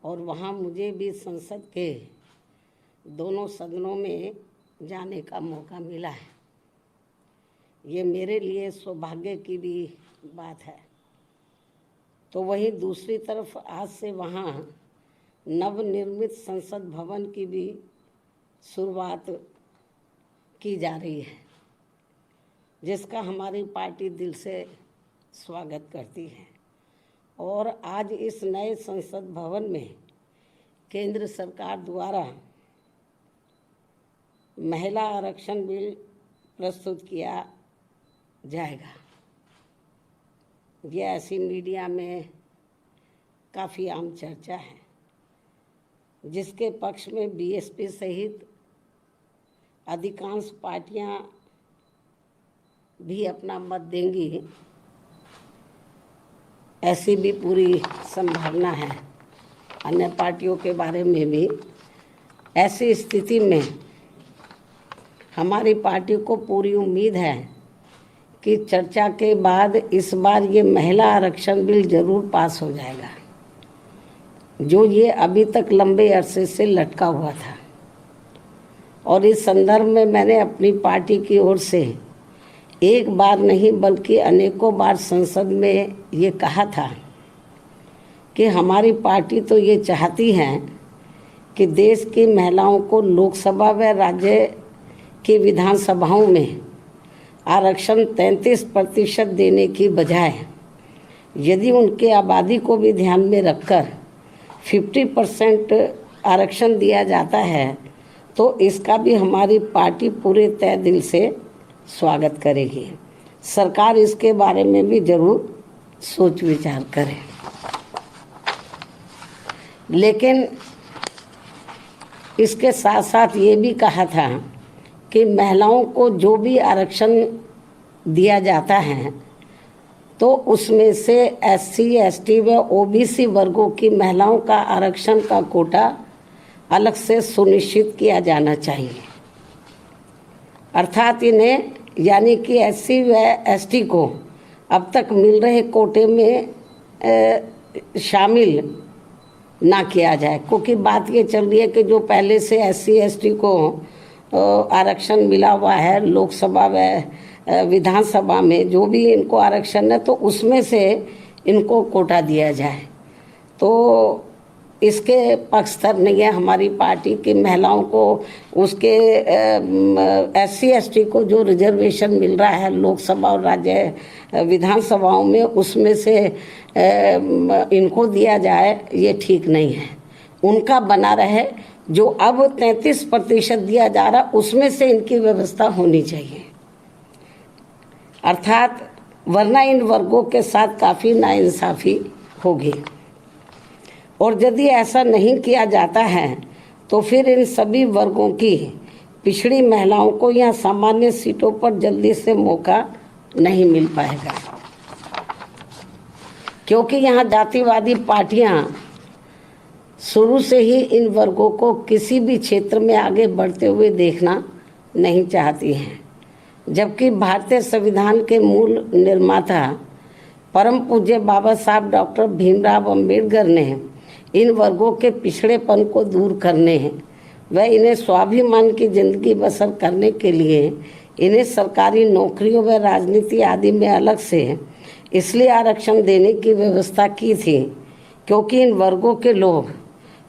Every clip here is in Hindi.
और वहाँ मुझे भी संसद के दोनों सदनों में जाने का मौका मिला है। ये मेरे लिए सौभाग्य की भी बात है। तो वहीं दूसरी तरफ आज से वहाँ नवनिर्मित संसद भवन की भी शुरुआत की जा रही है, जिसका हमारी पार्टी दिल से स्वागत करती है। और आज इस नए संसद भवन में केंद्र सरकार द्वारा महिला आरक्षण बिल प्रस्तुत किया जाएगा। यह ऐसी मीडिया में काफ़ी आम चर्चा है, जिसके पक्ष में बीएसपी सहित अधिकांश पार्टियां भी अपना मत देंगी, ऐसी भी पूरी संभावना है। अन्य पार्टियों के बारे में भी ऐसी स्थिति में हमारी पार्टी को पूरी उम्मीद है कि चर्चा के बाद इस बार ये महिला आरक्षण बिल जरूर पास हो जाएगा, जो ये अभी तक लंबे अरसे से लटका हुआ था। और इस संदर्भ में मैंने अपनी पार्टी की ओर से एक बार नहीं बल्कि अनेकों बार संसद में ये कहा था कि हमारी पार्टी तो ये चाहती है कि देश की महिलाओं को लोकसभा व राज्य की विधानसभाओं में आरक्षण 33% देने की बजाय यदि उनके आबादी को भी ध्यान में रखकर 50% आरक्षण दिया जाता है तो इसका भी हमारी पार्टी पूरे तय दिल से स्वागत करेगी। सरकार इसके बारे में भी जरूर सोच विचार करे। लेकिन इसके साथ साथ ये भी कहा था कि महिलाओं को जो भी आरक्षण दिया जाता है तो उसमें से एससी, एसटी व ओबीसी वर्गों की महिलाओं का आरक्षण का कोटा अलग से सुनिश्चित किया जाना चाहिए। अर्थात इन्हें यानी कि एससी व एसटी को अब तक मिल रहे कोटे में शामिल ना किया जाए, क्योंकि बात ये चल रही है कि जो पहले से एससी, एसटी को आरक्षण मिला हुआ है लोकसभा व विधानसभा में, जो भी इनको आरक्षण है तो उसमें से इनको कोटा दिया जाए। तो इसके पक्षधर नहीं है हमारी पार्टी की। महिलाओं को उसके एससी, एसटी को जो रिजर्वेशन मिल रहा है लोकसभा और राज्य विधानसभाओं में, उसमें से इनको दिया जाए, ये ठीक नहीं है। उनका बना रहे, जो अब 33% दिया जा रहा उसमें से इनकी व्यवस्था होनी चाहिए। अर्थात वरना इन वर्गों के साथ काफ़ी नाइंसाफ़ी होगी। और यदि ऐसा नहीं किया जाता है तो फिर इन सभी वर्गों की पिछड़ी महिलाओं को यहाँ सामान्य सीटों पर जल्दी से मौका नहीं मिल पाएगा, क्योंकि यहाँ जातिवादी पार्टियाँ शुरू से ही इन वर्गों को किसी भी क्षेत्र में आगे बढ़ते हुए देखना नहीं चाहती हैं। जबकि भारतीय संविधान के मूल निर्माता परम पूज्य बाबा साहब डॉक्टर भीमराव अंबेडकर ने इन वर्गों के पिछड़ेपन को दूर करने व इन्हें स्वाभिमान की जिंदगी बसर करने के लिए इन्हें सरकारी नौकरियों व राजनीति आदि में अलग से इसलिए आरक्षण देने की व्यवस्था की थी, क्योंकि इन वर्गों के लोग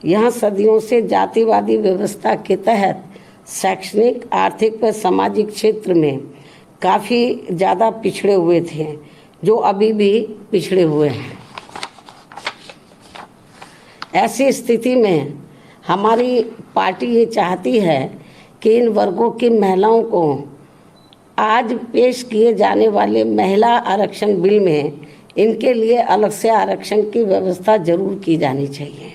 यहाँ सदियों से जातिवादी व्यवस्था के तहत शैक्षणिक, आर्थिक व सामाजिक क्षेत्र में काफ़ी ज़्यादा पिछड़े हुए थे, जो अभी भी पिछड़े हुए हैं। ऐसी स्थिति में हमारी पार्टी ये चाहती है कि इन वर्गों की महिलाओं को आज पेश किए जाने वाले महिला आरक्षण बिल में इनके लिए अलग से आरक्षण की व्यवस्था जरूर की जानी चाहिए।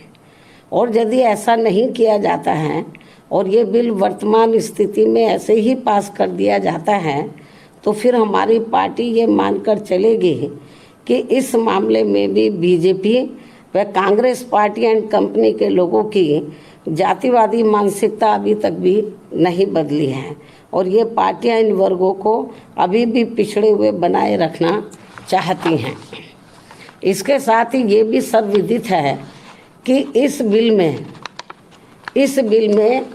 और यदि ऐसा नहीं किया जाता है और ये बिल वर्तमान स्थिति में ऐसे ही पास कर दिया जाता है तो फिर हमारी पार्टी ये मानकर चलेगी कि इस मामले में भी बीजेपी व कांग्रेस पार्टी एंड कंपनी के लोगों की जातिवादी मानसिकता अभी तक भी नहीं बदली है और ये पार्टियां इन वर्गों को अभी भी पिछड़े हुए बनाए रखना चाहती हैं। इसके साथ ही ये भी सर्वविदित है कि इस बिल में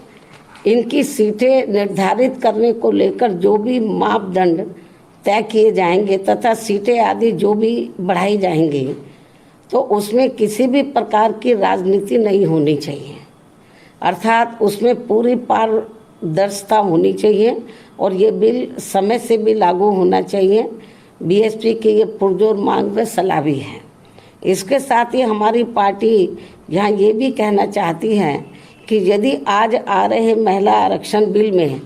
इनकी सीटें निर्धारित करने को लेकर जो भी मापदंड तय किए जाएंगे तथा सीटें आदि जो भी बढ़ाई जाएंगी, तो उसमें किसी भी प्रकार की राजनीति नहीं होनी चाहिए, अर्थात उसमें पूरी पारदर्शिता होनी चाहिए और ये बिल समय से भी लागू होना चाहिए। बीएसपी की ये पुरजोर मांग व सलाह भी है। इसके साथ ही हमारी पार्टी यहाँ ये भी कहना चाहती है कि यदि आज आ रहे महिला आरक्षण बिल में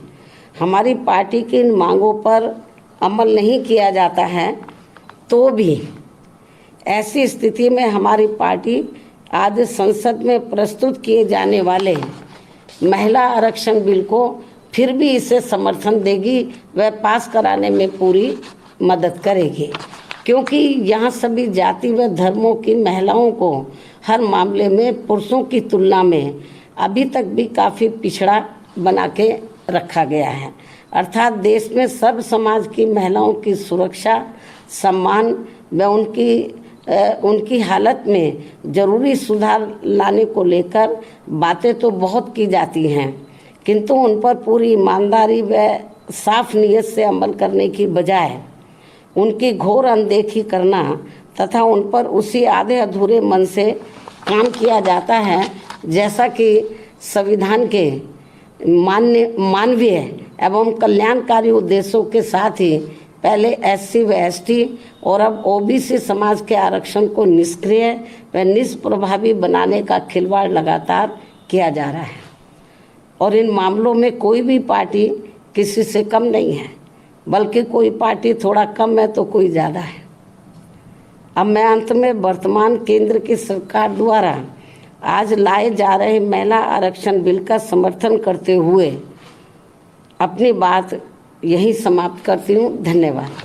हमारी पार्टी की इन मांगों पर अमल नहीं किया जाता है, तो भी ऐसी स्थिति में हमारी पार्टी आज संसद में प्रस्तुत किए जाने वाले महिला आरक्षण बिल को फिर भी इसे समर्थन देगी व पास कराने में पूरी मदद करेगी, क्योंकि यहाँ सभी जाति व धर्मों की महिलाओं को हर मामले में पुरुषों की तुलना में अभी तक भी काफ़ी पिछड़ा बना के रखा गया है। अर्थात देश में सब समाज की महिलाओं की सुरक्षा, सम्मान व उनकी हालत में ज़रूरी सुधार लाने को लेकर बातें तो बहुत की जाती हैं, किंतु उन पर पूरी ईमानदारी व साफ नीयत से अमल करने की बजाय उनकी घोर अनदेखी करना तथा उन पर उसी आधे अधूरे मन से काम किया जाता है, जैसा कि संविधान के मानवीय एवं कल्याणकारी उद्देश्यों के साथ ही पहले एससी व एसटी और अब ओबीसी समाज के आरक्षण को निष्क्रिय व निष्प्रभावी बनाने का खिलवाड़ लगातार किया जा रहा है। और इन मामलों में कोई भी पार्टी किसी से कम नहीं है, बल्कि कोई पार्टी थोड़ा कम है तो कोई ज़्यादा है। अब मैं अंत में वर्तमान केंद्र की सरकार द्वारा आज लाए जा रहे महिला आरक्षण बिल का समर्थन करते हुए अपनी बात यही समाप्त करती हूँ। धन्यवाद।